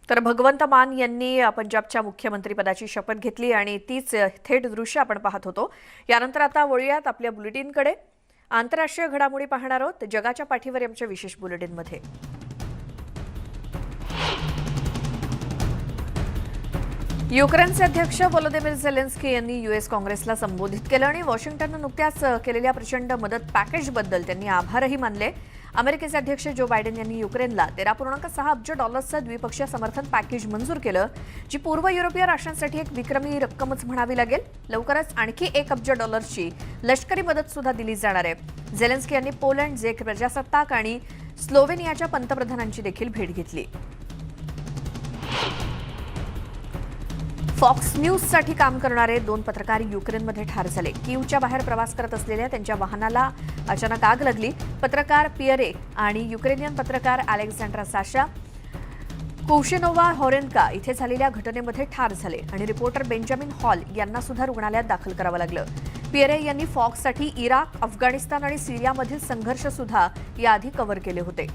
तर भगवंत मान यांनी पंजाबच्या मुख्यमंत्रीपदाची शपथ घेतली आणि तीच थेट दृश्य आपण पाहत होतो. यानंतर आता वळूयात आपल्या बुलेटिनकडे. आंतरराष्ट्रीय घडामोडी पाहणार आहोत जगाच्या पाठीवर आमच्या विशेष बुलेटिनमध्ये. युक्रेनचे अध्यक्ष व्लोदिमीर झेलेन्स्की यांनी यूएस काँग्रेसला संबोधित केलं आणि वॉशिंग्टननं नुकत्याच केलेल्या प्रचंड मदत पॅकेजबद्दल त्यांनी आभारही मानले. अमेरिकेचे अध्यक्ष जो बायडेन यांनी युक्रेनला $13.6 अब्ज द्विपक्षीय समर्थन पॅकेज मंजूर केलं, जी पूर्व युरोपीय राष्ट्रांसाठी एक विक्रमी रक्कमच म्हणावी लागेल. लवकरच आणखी $1 अब्ज लष्करी मदत सुद्धा दिली जाणार आहे. झेलेन्स्की यांनी पोलंड, झेक प्रजासत्ताक आणि स्लोवेनियाच्या पंतप्रधानांची देखील भेट घेतली. फॉक्स न्यूजसाठी काम करणारे 2 पत्रकार युक्रेनमध्ये ठार झाले. कीवच्या बाहेर प्रवास करत असलेल्या त्यांच्या वाहनाला अचानक आग लागली. पत्रकार पियरे आणि युक्रेनियन पत्रकार अलेक्झांड्रा साशा कोशेनोवा हॉरेनका इथे झालेल्या घटनेमध्ये ठार झाले आणि रिपोर्टर बेंजामिन हॉल यांना सुद्धा रुग्णालयात दाखल करावं लागलं. पियरे यांनी फॉक्ससाठी इराक, अफगाणिस्तान आणि सिरियामधील संघर्ष सुद्धा याआधी कव्हर केले होते.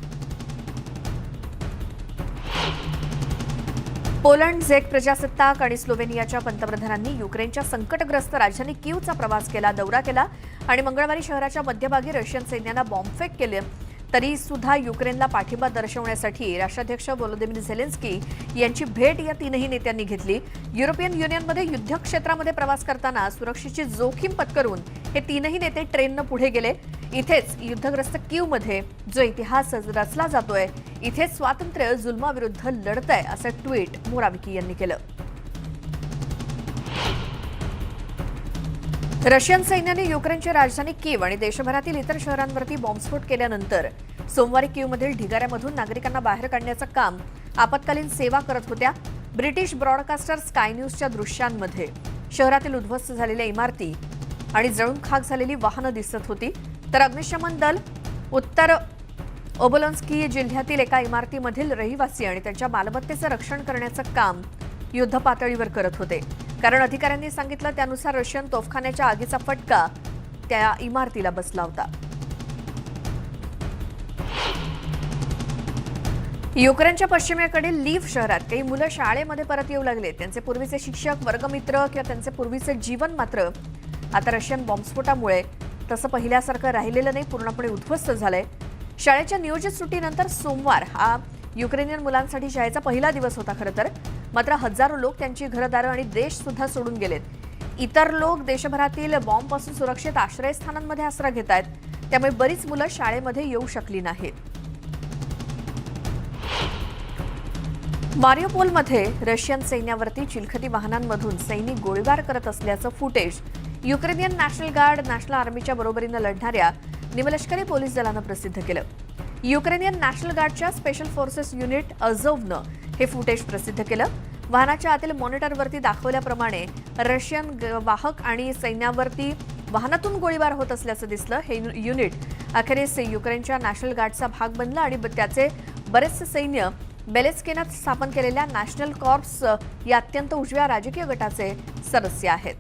पोलंड, झेक प्रजासत्ताक आणि स्लोवेनियाच्या पंतप्रधानांनी युक्रेनच्या संकटग्रस्त राजधानी कीवचा प्रवास केला, दौरा केला आणि मंगळवारी शहराच्या मध्यभागी रशियन सैन्याला बॉम्बफेक केले. तरी सुद्धा युक्रेनला पाठिंबा दर्शवण्यासाठी राष्ट्राध्यक्ष व्लोदिमीर झेलेन्स्की यांची भेट या 3ही नेत्यांनी घेतली. युरोपियन युनियनमध्ये युद्धक्षेत्रामध्ये प्रवास करताना सुरक्षेची जोखीम पत्करून हे 3ही नेते ट्रेननं पुढे गेले. इथेच युद्धग्रस्त कीवमध्ये जो इतिहास रचला जातोय, इथेच स्वातंत्र्य जुलमाविरुद्ध लढतंय असं ट्विट मोराविकी यांनी केलं. रशियन सैन्याने युक्रेनची राजधानी कीव आणि देशभरातील इतर शहरांवरती बॉम्बस्फोट केल्यानंतर सोमवारी कीवमधील ढिगाऱ्यामधून नागरिकांना बाहेर काढण्याचं काम आपत्कालीन सेवा करत होत्या. ब्रिटिश ब्रॉडकास्टर स्काय न्यूजच्या दृश्यांमध्ये शहरातील उद्ध्वस्त झालेल्या इमारती आणि जळून खाक झालेली वाहनं दिसत होती. तर अग्निशमन दल उत्तर ओबोलन्स्की जिल्ह्यातील एका इमारतीमधील रहिवासी आणि त्यांच्या मालमत्तेचं रक्षण करण्याचं काम युद्धपातळीवर करत होते. कारण अधिकाऱ्यांनी सांगितलं त्यानुसार रशियन तोफखान्याच्या आगीचा फटका त्या इमारतीला बसला होता. युक्रेनच्या पश्चिमेकडील लीव्ह शहरात काही मुलं शाळेमध्ये परत येऊ लागले. त्यांचे पूर्वीचे शिक्षक, वर्गमित्र किंवा त्यांचे पूर्वीचे जीवन मात्र आता रशियन बॉम्बस्फोटामुळे तसं पहिल्यासारखं राहिलेलं नाही, पूर्णपणे उद्ध्वस्त झालंय. शाळेच्या नियोजित सुट्टीनंतर सोमवार हा युक्रेनियन मुलांसाठी शाळेचा पहिला दिवस होता खरं तर. मात्र हजारो लोक त्यांची घरदारं आणि देश सुद्धा सोडून गेलेत. इतर लोक देशभरातील बॉम्बपासून सुरक्षित आश्रयस्थानांमध्ये आसरा घेत आहेत. त्यामुळे बरीच मुलं शाळेमध्ये येऊ शकली नाहीत. मारियोपोलमध्ये रशियन सैन्यावरती चिलखती वाहनांमधून सैनिक गोळीबार करत असल्याचं footage Ukrainian National Guard, national आर्मीच्या बरोबरीनं लढणाऱ्या निमलष्करी पोलीस दलानं प्रसिद्ध केलं. युक्रेनियन नॅशनल गार्डच्या स्पेशल फोर्सेस युनिट अझोवनं हे फुटेज प्रसिद्ध केलं. वाहनाच्या आतील मॉनिटरवरती दाखवल्याप्रमाणे रशियन वाहक आणि सैन्यावरती वाहनातून गोळीबार होत असल्याचं दिसलं. हे युनिट अखेरीस युक्रेनच्या नॅशनल गार्डचा भाग बनलं आणि त्याचे बरेचसे सैन्य बेलेस्किनात स्थापन केलेल्या नॅशनल कॉर्प्स या अत्यंत उजव्या राजकीय गटाचे सदस्य आहेत.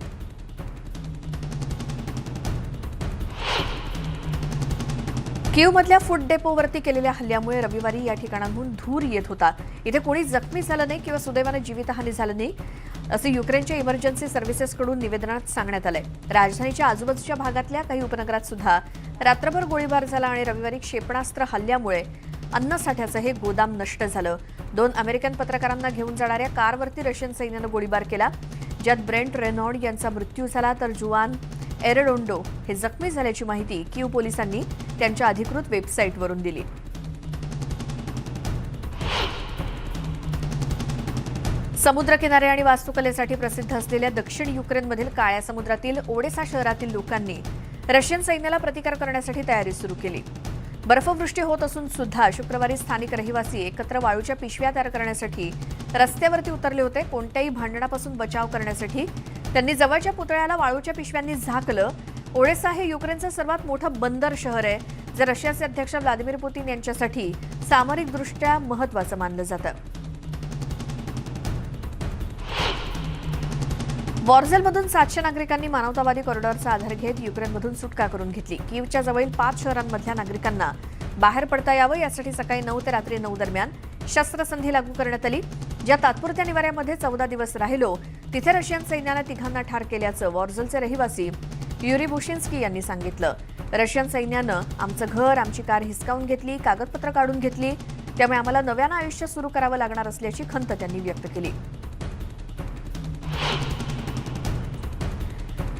कीवमधल्या फूड डेपोवरती केलेल्या हल्ल्यामुळे रविवारी या ठिकाणाहून धूर येत होता. इथे कोणी जखमी झालं नाही किंवा सुदैवानं जीवितहानी झालं नाही असं युक्रेनच्या इमर्जन्सी सर्व्हिसेसकडून निवेदनात सांगण्यात आलंय. राजधानीच्या आजूबाजूच्या भागातल्या काही उपनगरात सुद्धा रात्रभर गोळीबार झाला आणि रविवारी क्षेपणास्त्र हल्ल्यामुळे अन्नसाठ्याचं हे गोदाम नष्ट झालं. 2 अमेरिकन पत्रकारांना घेऊन जाणाऱ्या कारवरती रशियन सैन्यानं गोळीबार केला, ज्यात ब्रेंट रेनॉल्ड यांचा मृत्यू झाला तर जुआन एरेडोंडो हे जखमी झाल्याची माहिती कीव पोलिसांनी त्यांच्या अधिकृत वेबसाईटवरून दिली. समुद्रकिनारे आणि वास्तुकलेसाठी प्रसिद्ध असलेल्या दक्षिण युक्रेनमधील काळ्या समुद्रातील ओडेसा शहरातील लोकांनी रशियन सैन्याला प्रतिकार करण्यासाठी तयारी सुरू केली. बर्फवृष्टी होत असून सुद्धा शुक्रवारी स्थानिक रहिवासी एकत्र वाळूच्या पिशव्या तयार करण्यासाठी रस्त्यावरती उतरले होते. कोणत्याही भांडणापासून बचाव करण्यासाठी त्यांनी जवळच्या पुतळ्याला वाळूच्या पिशव्यांनी झाकलं. ओडेसा हे युक्रेनचं सर्वात मोठं बंदर शहर आहे, जे रशियाचे अध्यक्ष व्लादिमीर पुतीन यांच्यासाठी सामरिकदृष्ट्या महत्त्वाचं मानलं जातं. वॉर्झेलमधून 700 नागरिकांनी मानवतावादी कॉरिडॉरचा आधार घेत युक्रेनमधून सुटका करून घेतली. कीवच्या जवळील 5 शहरांमधल्या नागरिकांना बाहेर पडता यावं यासाठी सकाळी 9 ते रात्री 9 दरम्यान शस्त्रसंधी लागू करण्यात आली. ज्या तात्पुरत्या निवाऱ्यामध्ये 14 दिवस राहिलो तिथे रशियन सैन्याने तिघांना ठार केल्याचं वॉर्झलचे रहिवासी युरी बुशिन्स्की यांनी सांगितलं. रशियन सैन्यानं आमचं घर, आमची कार हिसकावून घेतली, कागदपत्र काढून घेतली, त्यामुळे आम्हाला नव्यानं आयुष्य सुरू करावं लागणार असल्याची खंत त्यांनी व्यक्त केली.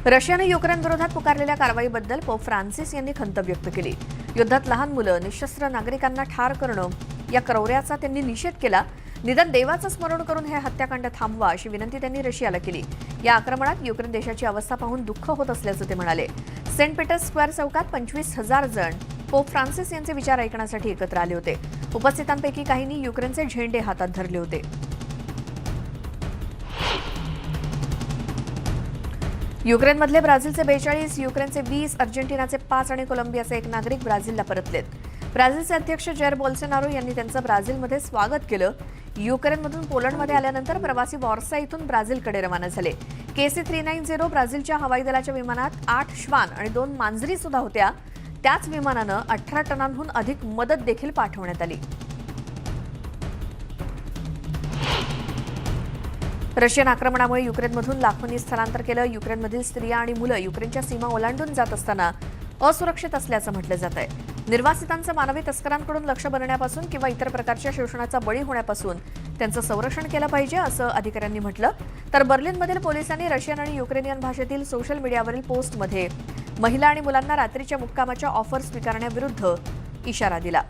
रशियाने युक्रेन विरोधात पुकारलेल्या कारवाईबद्दल पोप फ्रान्सिस यांनी खंत व्यक्त केली. युद्धात लहान मुलं, निशस्त्र नागरिकांना ठार करणं या क्रौर्याचा त्यांनी निषेध केला. निदान देवाचं स्मरण करून हे हत्याकांड थांबवा अशी विनंती त्यांनी रशियाला केली. या आक्रमणात युक्रेन देशाची अवस्था पाहून दुःख होत असल्याचं ते म्हणाले. सेंट पीटर्स स्क्वेअर चौकात 25,000 जण पोप फ्रान्सिस यांचे विचार ऐकण्यासाठी एकत्र आले होते. उपस्थितांपैकी काहींनी युक्रेनचे झेंडे हातात धरले होते. युक्रेनमधले ब्राझीलचे 42, युक्रेनचे 20, अर्जेंटिनाचे 5 आणि कोलंबियाचे 1 नागरिक ब्राझीलला परतलेत. ब्राझीलचे अध्यक्ष जैर बोल्सोनारो यांनी त्यांचं ब्राझीलमध्ये स्वागत केलं. युक्रेनमधून पोलंडमध्ये आल्यानंतर प्रवासी वॉर्सा इथून ब्राझीलकडे रवाना झाले. KC-390 ब्राझीलच्या हवाई दलाच्या विमानात 8 श्वान आणि 2 मांजरी सुद्धा होत्या. त्याच विमानानं 18 टनांहून अधिक मदत देखील पाठवण्यात आली. रशियन आक्रमणामुळे युक्रेनमधून लाखोंनी स्थलांतर केलं. युक्रेनमधील स्त्रिया आणि मुलं युक्रेनच्या सीमा ओलांडून जात असताना असुरक्षित असल्याचं म्हटलं जात आहे. निर्वासितांचं मानवी तस्करांकडून लक्ष्य बनण्यापासून किंवा इतर प्रकारच्या शोषणाचा बळी होण्यापासून त्यांचं संरक्षण केलं पाहिजे असं अधिकाऱ्यांनी म्हटलं. तर बर्लिनमधील पोलिसांनी रशियन आणि युक्रेनियन भाषेतील सोशल मीडियावरील पोस्टमध्ये महिला आणि मुलांना रात्रीच्या मुक्कामाच्या ऑफर स्वीकारण्याविरुद्ध इशारा दिला.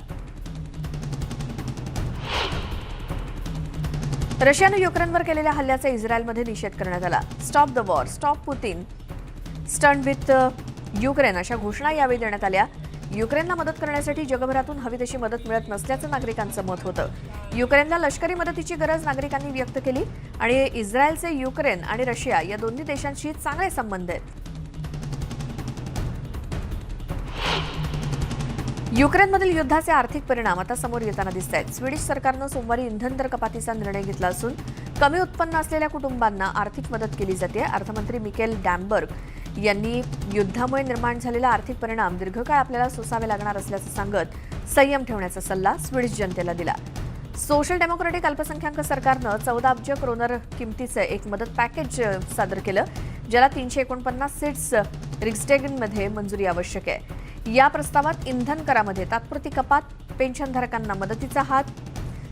रशियानं युक्रेनवर केलेल्या हल्ल्याचा इस्रायलमध्ये निषेध करण्यात आला. Stop the war, stop Putin, stand with Ukraine अशा घोषणा यावेळी देण्यात आल्या. युक्रेनला मदत करण्यासाठी जगभरातून हवी तशी मदत मिळत नसल्याचं नागरिकांचं मत होतं. युक्रेनला लष्करी मदतीची गरज नागरिकांनी व्यक्त केली आणि इस्रायलचे युक्रेन आणि रशिया या दोन्ही देशांशी चांगले संबंध आहेत. युक्रेनमधील युद्धाचे आर्थिक परिणाम आता समोर येताना दिसत आहेत. स्वीडिश सरकारनं सोमवारी इंधन दर कपातीचा निर्णय घेतला असून कमी उत्पन्न असलेल्या कुटुंबांना आर्थिक मदत केली जाते. अर्थमंत्री मिकेल डॅमबर्ग यांनी युद्धामुळे निर्माण झालेला आर्थिक परिणाम दीर्घकाळ आपल्याला सोसावे लागणार असल्याचं सांगत संयम ठेवण्याचा सल्ला स्वीडिश जनतेला दिला. सोशल डेमोक्रॅटिक अल्पसंख्याक सरकारनं 14 अब्ज क्रोनर किमतीचं एक मदत पॅकेज सादर केलं, ज्याला 349 सीट्स रिक्सडेगनमध्ये मंजुरी आवश्यक आहे. या प्रस्तावात इंधन करामध्ये तात्पुरती कपात, पेन्शनधारकांना मदतीचा हात,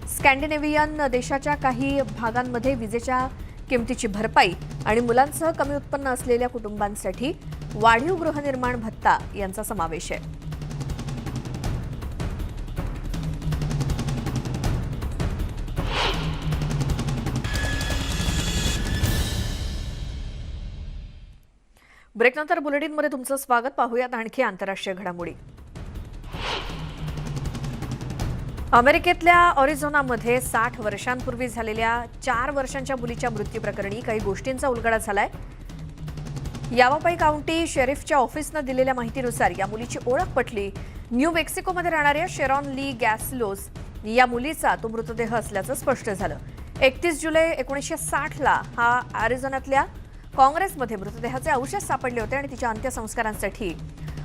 स्कॅन्डिनेव्हियन देशाच्या काही भागांमध्ये विजेच्या किमतीची भरपाई आणि मुलांसह कमी उत्पन्न असलेल्या कुटुंबांसाठी वाढीव गृहनिर्माण भत्ता यांचा समावेश आहे. ब्रेकनंतर बुलेटिनमध्ये तुमचं स्वागत. पाहूयात आणखी आंतरराष्ट्रीय घडामोडी. अमेरिकेतल्या अरिझोनामध्ये 60 वर्षांपूर्वी झालेल्या 4 वर्षांच्या मुलीच्या मृत्यूप्रकरणी काही गोष्टींचा उलगडा झालाय. यावापाई काउंटी शेरिफच्या ऑफिसनं दिलेल्या माहितीनुसार या मुलीची ओळख पटली. न्यू मेक्सिकोमध्ये राहणाऱ्या शेरॉन ली गॅसलोस या मुलीचा तो मृतदेह असल्याचं स्पष्ट झालं. 31 जुलै 1960ला हा अरिझोनातल्या काँग्रेसमध्ये मृतदेहाचे अवशेष सापडले होते आणि तिच्या अंत्यसंस्कारांसाठी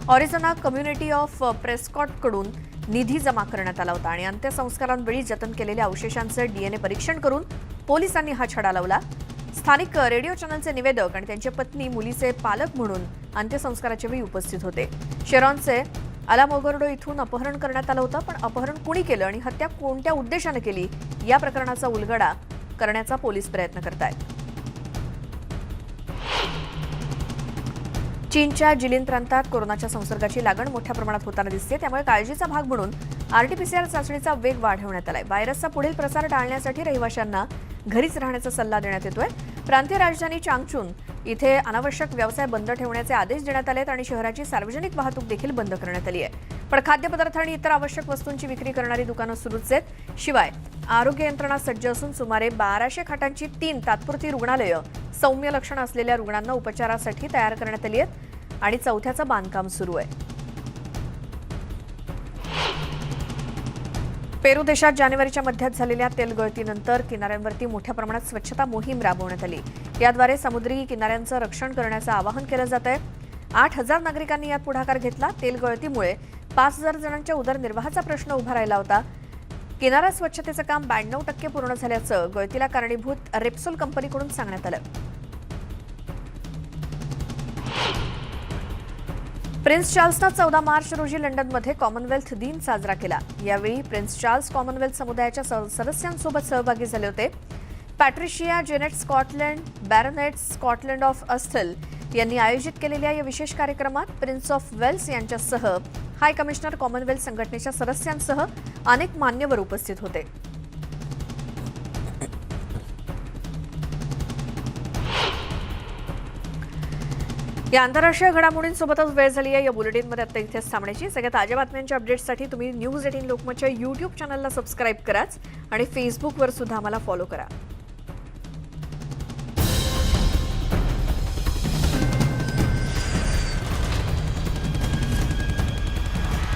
ऑरिझोना कम्युनिटी ऑफ प्रेस्कॉटकडून निधी जमा करण्यात आला होता आणि अंत्यसंस्कारांवेळी जतन केलेल्या अवशेषांचं DNA परीक्षण करून पोलिसांनी हा छडा लावला. स्थानिक रेडिओ चॅनलचे निवेदक आणि त्यांची पत्नी मुलीचे पालक म्हणून अंत्यसंस्काराच्या वेळी उपस्थित होते. शेरॉनचे अलामोगोर्डो इथून अपहरण करण्यात आलं होतं, पण अपहरण कुणी केलं आणि हत्या कोणत्या उद्देशाने केली या प्रकरणाचा उलगडा करण्याचा पोलीस प्रयत्न करतायत. चीनच्या जिलिन प्रांतात कोरोनाच्या संसर्गाची लागण मोठ्या प्रमाणात होताना दिसते, त्यामुळे काळजीचा भाग म्हणून RT-PCR चाचणीचा वेग वाढवण्यात आलाय. व्हायरसचा पुढील प्रसार टाळण्यासाठी रहिवाशांना घरीच राहण्याचा सल्ला देण्यात येतोय. प्रांतीय राजधानी चांगचून इथे अनावश्यक व्यवसाय बंद ठेवण्याचे आदेश देण्यात आलेत आणि शहराची सार्वजनिक वाहतूक देखील बंद करण्यात आली आहे. पण खाद्यपदार्थ आणि इतर आवश्यक वस्तूंची विक्री करणारी दुकानं सुरूच आहेत. शिवाय आरोग्य यंत्रणा सज्ज असून सुमारे 1200 खाटांची 3 तात्पुरती रुग्णालयं सौम्य लक्षणं असलेल्या रुग्णांना उपचारासाठी तयार करण्यात आली आहेत आणि 4थ्याचं बांधकाम सुरू आहे. पेरू देशात जानेवारीच्या मध्यात झालेल्या तेलगळतीनंतर किनाऱ्यांवरती मोठ्या प्रमाणात स्वच्छता मोहीम राबवण्यात आली. याद्वारे समुद्री किनाऱ्यांचं रक्षण करण्याचं आवाहन केलं जात आहे. 8000 नागरिकांनी यात पुढाकार घेतला. तेलगळतीमुळे 5000 जणांच्या उदरनिर्वाहाचा प्रश्न उभा राहिला होता. किनारा स्वच्छतेचं काम 92% पूर्ण झाल्याचं गळतीला कारणीभूत रेप्सोल कंपनीकडून सांगण्यात आलं. प्रिन्स चार्ल्सनं 14 मार्च रोजी लंडनमध्ये कॉमनवेल्थ दिन साजरा केला. यावेळी प्रिन्स चार्ल्स कॉमनवेल्थ समुदायाच्या सदस्यांसोबत सहभागी झाले होते. Patricia Janet Scotland, baronet Scotland of Asthal यांनी आयोजित केलेल्या या विशेष कार्यक्रमात प्रिन्स ऑफ वेल्स यांच्यासह हाय कमिशनर, कॉमनवेल्थ संघटनेच्या सदस्यांसह अनेक मान्यवर उपस्थित होते. या आंतरराष्ट्रीय घडामोडींसोबतच वेळ झाली आहे. या बुलेटिनमध्ये आता इथेच थांबण्याची. सगळ्या ताज्या बातम्यांच्या अपडेट्ससाठी तुम्ही न्यूज 18 लोकमतच्या YouTube चॅनलला सबस्क्राईब कराच आणि फेसबुकवर सुद्धा आम्हाला फॉलो करा.